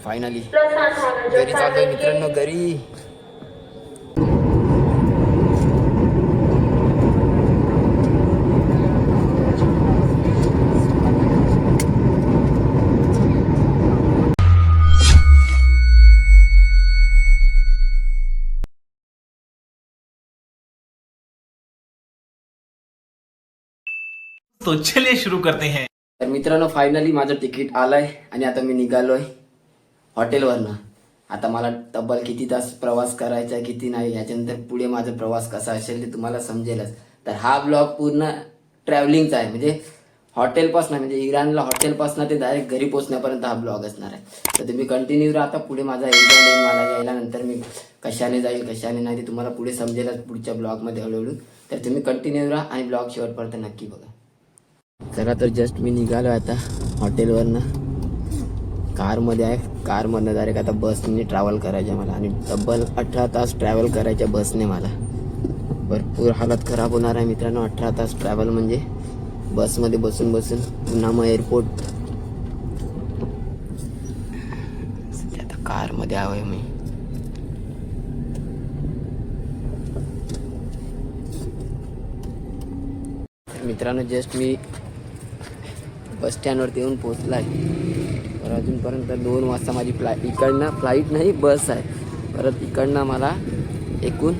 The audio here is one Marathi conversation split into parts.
फायनली घरी चाललोय मित्रांनो, घरी. तो चलिए शुरू करते हैं. तर मित्रांनो फायनली माझं तिकीट आलंय आणि आता मी निघालोय हॉटेलवरनं. आता मला तब्बल किती तास प्रवास करायचा किती नाही याच्यानंतर पुढे माझा प्रवास कसा असेल ते तुम्हाला समजेलच. तर हा ब्लॉग पूर्ण ट्रॅव्हलिंगचा आहे, म्हणजे हॉटेलपासून म्हणजे इराणला हॉटेलपासून ते डायरेक्ट घरी पोहोचण्यापर्यंत हा ब्लॉग असणार आहे. तर तुम्ही कंटिन्यू राहा. पुढे माझा एरिया येईल मला यायला, नंतर मी कशाने जाईल कशाने नाही ते तुम्हाला पुढे समजेलच पुढच्या ब्लॉगमध्ये हळूहळू. तर तुम्ही कंटिन्यू राहा आणि ब्लॉग शेवटपर्यंत नक्की बघा. चला तर जस्ट मी निघालो आता हॉटेलवरनं. कारमध्ये आहे, कारमधनं डायरेक्ट आता बसने ट्रॅव्हल करायचं मला आणि तब्बल 18 तास ट्रॅव्हल करायच्या बसने. मला भरपूर हालत खराब होणार आहे मित्रांनो. 18 तास ट्रॅव्हल म्हणजे बसमध्ये बसून बसून पुन्हा मग एअरपोर्ट. आता कारमध्ये आहे मी. मित्रांनो जस्ट मी बस स्टँडवरती येऊन पोचला आहे. तर अजूनपर्यंत 2 वाजता माझी इकडनं फ्लाईट नाही बस आहे. परत इकडनं मला एकूण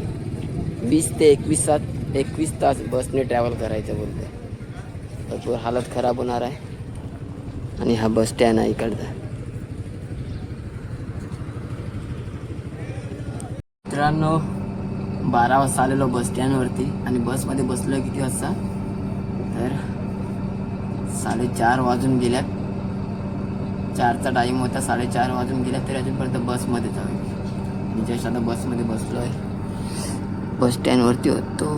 20 ते 21 तास बसने ट्रॅव्हल करायचं बोलतं आहे. भरपूर हालत खराब होणार आहे. आणि हा बस स्टँड आहे इकडचा. मित्रांनो 12 वाजता आलेलो बस स्टँडवरती आणि बसमध्ये बसलो किती वाजता तर 4:30 वाजून गेल्यात. 4चा टाईम होता, 4:30 वाजून गेल्यात. तरी अजूनपर्यंत बसमध्ये जाऊ. मी जस्ट आता बसमध्ये बसलो आहे, बस स्टँडवरती होतो.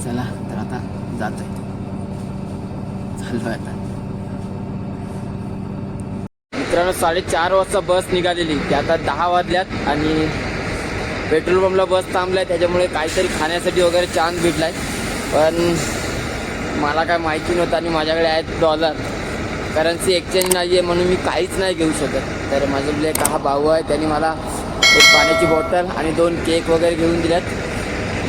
चला तर आता जातोय, चाललोय आता. मित्रांनो 4:30 वाजता बस निघालेली की आता 10 वाजल्यात आणि पेट्रोल पंपला बस थांबलाय. त्याच्यामुळे काहीतरी खाण्यासाठी वगैरे चान्स भेटलाय. पण मला काय माहिती नव्हतं आणि माझ्याकडे आहेत $, करन्सी एक्सचेंज नाही आहे म्हणून मी काहीच नाही घेऊ शकत. तर माझ्याकडे एक भाऊ आहे, त्यांनी मला एक पाण्याची बॉटल आणि 2 केक वगैरे घेऊन दिल्यात.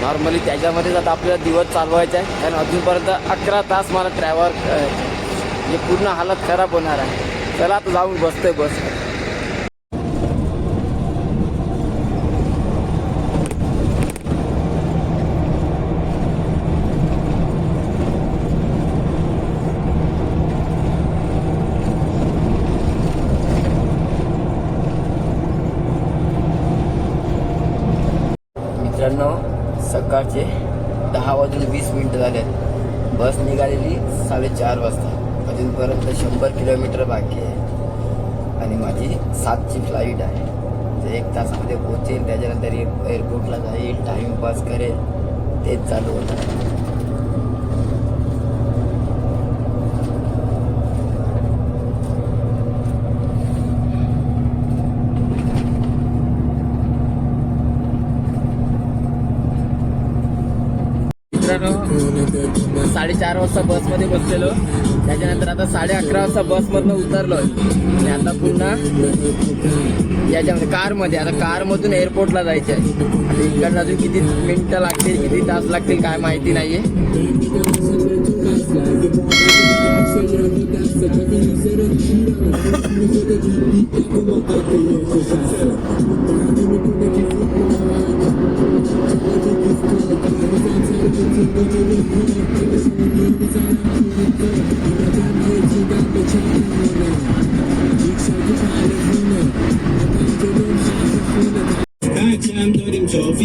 नॉर्मली त्याच्यामध्येच आता आपल्याला दिवस चालवायचा आहे, कारण अजूनपर्यंत 11 तास मला ट्रॅव्हल म्हणजे पूर्ण हालत खराब होणार आहे. चला आता जाऊन बसतोय बस. मित्रांनो सकाळचे 10:20 झाले. बस निघालेली 4:30 वाजता. अजूनपर्यंत 100 किलोमीटर बाकी आहे आणि माझी 7ची फ्लाईट आहे. जे 1 तासामध्ये पोहोचेल, त्याच्यानंतर एअरपोर्टला जाईल, टाईमपास करेल, तेच चालू होतं. मित्रांनो 4:30 वाजता बसमध्ये बसलेलो. त्याच्यानंतर आता 11:30 वाजता बसमधनं उतरलो आणि आता पुन्हा याच्यामध्ये कारमध्ये. आता कारमधून एअरपोर्टला जायचं आहे. आता इकडनं अजून किती मिनटं लागतील किती तास लागतील काय माहिती नाही आहे.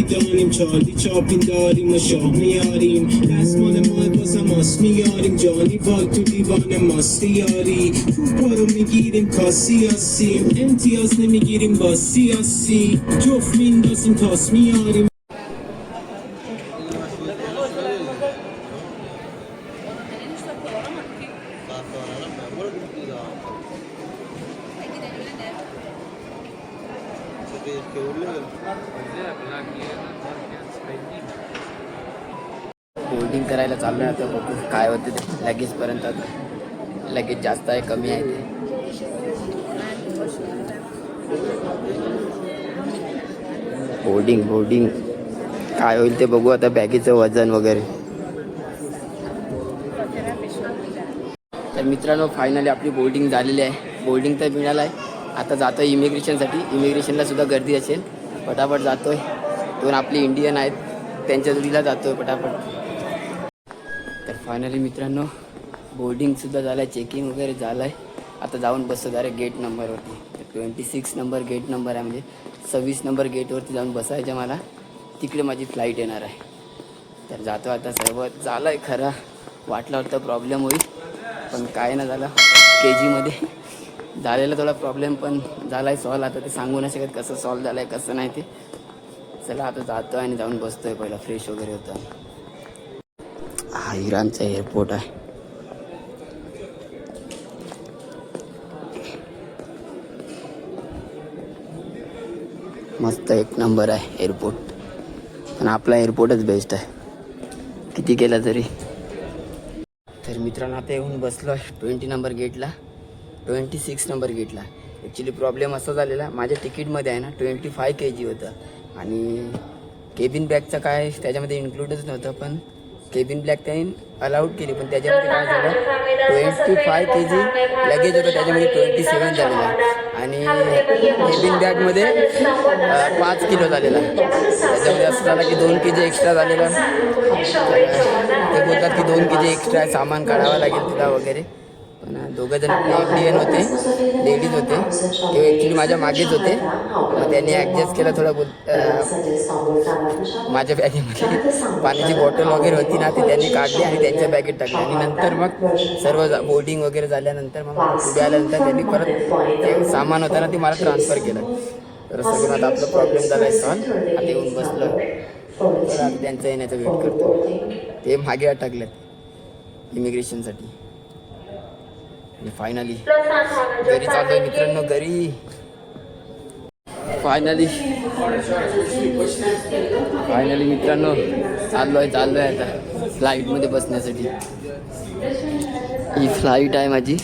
داریم چارلی چاپین داریم و شاه میاریم دستمان ما بازم ماست میاریم جانی پاک تو دیوان ماستی یاری توپا رو میگیریم تا سیاسیم امتیاز نمیگیریم با سیاسی جفت میندازیم تاس میاریم. que बोर्डिंग करायला चाललोय आता, बघू काय होते ते लगेचपर्यंत. आता लगेच जास्त आहे कमी आहे ते. बोर्डिंग काय होईल ते बघू आता, बॅगेचं वजन वगैरे. तर मित्रांनो फायनली आपली बोर्डिंग झालेली आहे. बोर्डिंग तर मिळालं आहे. आता जातो आहे इमिग्रेशनसाठी. इमिग्रेशनला सुद्धा गर्दी असेल. पटापट जातो आहे. दोन आपले इंडियन आहेत त्यांच्या जोडीला जातो आहे पटापट. तर फायनली मित्रांनो बोर्डिंगसुद्धा झालं आहे, चेकिंग वगैरे झालं आहे. आता जाऊन बसतो डायरेक्ट गेट नंबरवरती. 26 नंबर गेट नंबर आहे, म्हणजे 26 नंबर गेटवरती जाऊन बसायचं मला. तिकडे माझी फ्लाईट येणार आहे. तर जातो आता. सर्व झालं आहे खरं, वाटलं होतं प्रॉब्लेम होईल पण काय ना झालं. KGमध्ये झालेला थोडा प्रॉब्लेम पण झाला आहे सॉल्व. आता ते सांगू नाही शकत कसं सॉल्व झालं आहे कसं नाही ते. चला आता जातो आहे आणि जाऊन बसतो आहे, पहिला फ्रेश वगैरे होतं. हा इराणचा एअरपोर्ट आहे. मस्त एक नंबर आहे एअरपोर्ट. पण आपला एअरपोर्टच बेस्ट आहे किती केलं तरी. तर मित्रांनो आता येऊन बसलो आहे 20 नंबर गेटला, 26 नंबर गेटला. ॲक्च्युली प्रॉब्लेम असा झालेला, माझ्या तिकीटमध्ये आहे ना 25 kg होतं आणि केबिन बॅगचं काय त्याच्यामध्ये इन्क्लूडच नव्हतं. पण केबिन ब्लॅक त्यांनी अलाउड केली, पण त्याच्यामध्ये काय झालं 25 kg लगेज होतं, त्याच्यामध्ये 27 झालेला. आणि केबिन बॅगमध्ये 5 किलो झालेला. त्याच्यामध्ये असं झालं की 2 kg एक्स्ट्रा झालेला. ते बोलतात की 2 kg एक्स्ट्रा सामान काढावं लागेल तुला वगैरे. पण दोघंजण इंडियन होते, लेडीज होते, ते ॲक्च्युली माझ्या मागेच होते. मग त्यांनी ॲडजस्ट केलं थोडं माझ्या बॅगेमध्ये पाण्याची बॉटल वगैरे होती ना, ती त्यांनी काढली आणि त्यांच्या बॅगेत टाकली. आणि नंतर मग सर्व बोर्डिंग वगैरे झाल्यानंतर मग पुढे आल्यानंतर त्यांनी परत ते सामान होतं ना ते मला ट्रान्सफर केलं. तर सगळं आता आपला प्रॉब्लेम झाला आहे सॉल्व. आता येऊन बसलो, तर आता त्यांचं येण्याचा वेट करतो. ते मागे अटकलेत इमिग्रेशनसाठी. आणि फायनली घरी चाललो आहे मित्रांनो, घरी फायनली मित्रांनो चाललो आहे आता फ्लाईटमध्ये बसण्यासाठी. ही फ्लाईट आहे माझी,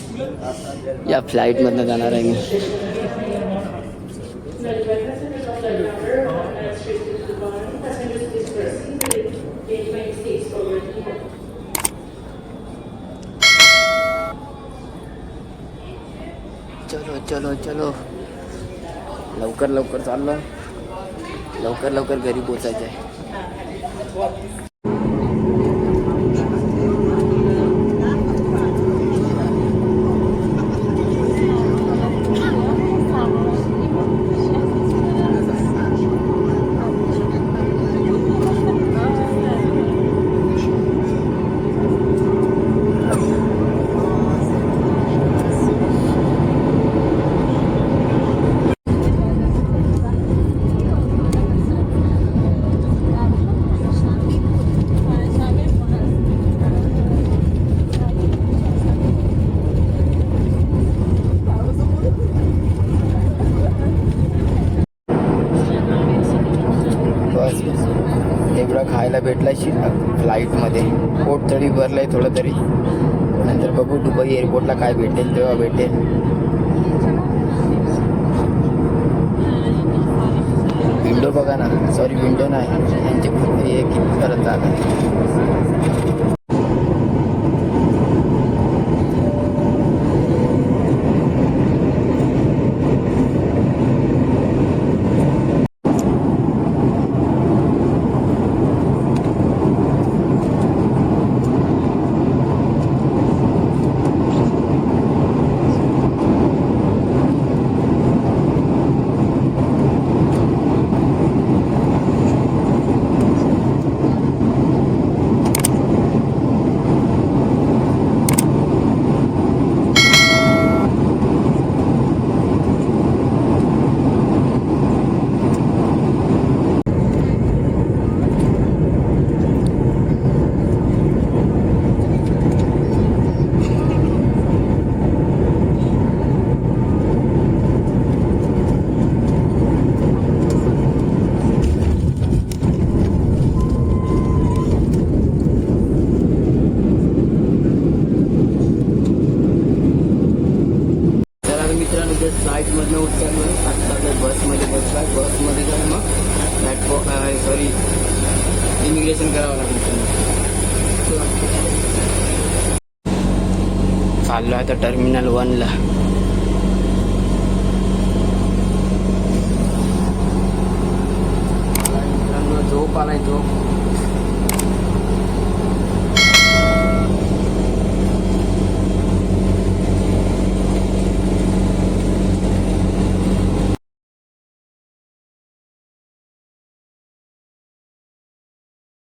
या फ्लाईटमधनं जाणार आहे मी. चलो लवकर चाललो, लवकर घरी पोचायचं आहे. एवढं खायला भेटला फ्लाईटमध्ये. पोट तरी भरलं आहे थोडं तरी. नंतर बघू दुबई एअरपोर्टला काय भेटेल तेव्हा भेटेल. विंडो बघा ना, सॉरी विंडो नाही, यांचे हे कितीपर्यंत आला. फ्लाईटमधनं उतरलो आता बसमध्ये बसला बसमध्ये जाऊन मग सॉरी इमिग्रेशन करावं लागेल. चाललो आता टर्मिनल 1ला. मित्रांनो झोप आलाय झोप.